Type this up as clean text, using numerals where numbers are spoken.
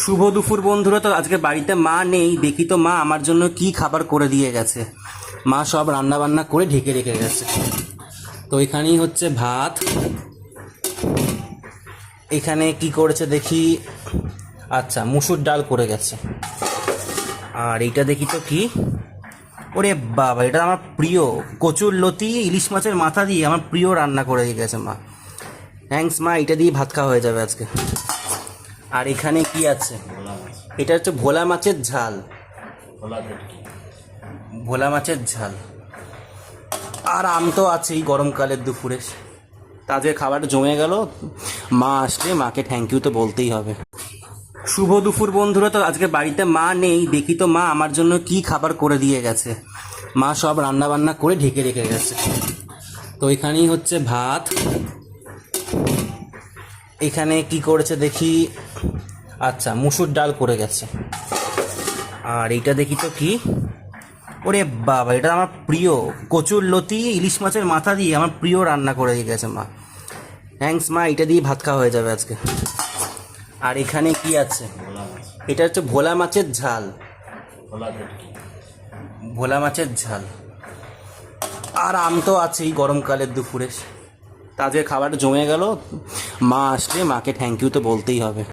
শুভ দুপুর বন্ধুরা। তো আজকে বাড়িতে মা নেই, দেখি তো মা আমার জন্য কি খাবার করে দিয়ে গেছে। মা সব রান্না বান্না করে ঢেকে রেখে গেছে। তো এখানেই হচ্ছে ভাত, এখানে কি করেছে দেখি, আচ্ছা মুসুর ডাল করে গেছে। আর এইটা দেখি তো কি, ওরে বাবা, এটা আমার প্রিয় কচুর লতি ইলিশ মাছের মাথা দিয়ে আমার প্রিয় রান্না করে দিয়ে গেছে মা। থ্যাঙ্কস মা, এটা দিয়ে ভাত খাওয়া হয়ে যাবে আজকে। আর এখানে কি আছে, এটা হচ্ছে ভোলা মাছের ঝাল, ভোলা মাছের ঝাল। আর আম তো আছেই গরমকালের দুপুরে। তাদের খাবার জমে গেল। মা আসলে মাকে থ্যাংক ইউ তো বলতেই হবে। শুভ দুপুর বন্ধুরা। তো আজকে বাড়িতে মা নেই, দেখি তো মা আমার জন্য কি খাবার করে দিয়ে গেছে। মা সব রান্না বান্না করে ঢেকে রেখে গেছে। তো এখানেই হচ্ছে ভাত, এখানে কি করেছে দেখি, আচ্ছা মুসুর ডাল করে গেছে। আর এইটা দেখি তো কি, ওরে বাবা, এটা আমার প্রিয় কচুর লতি ইলিশ মাছের মাথা দিয়ে আমার প্রিয় রান্না করে দিয়ে গেছে মা। থ্যাঙ্কস মা, এটা দিয়ে ভাত খাওয়া হয়ে যাবে আজকে। আর এখানে কি আছে, এটা হচ্ছে ভোলা মাছের ঝাল, ভোলা মাছের ঝাল। আর আম তো আছেই গরমকালের দুপুরে। তাদের খাবার জমে গেল। মা আসলে মাকে থ্যাংক ইউ তো বলতেই হবে।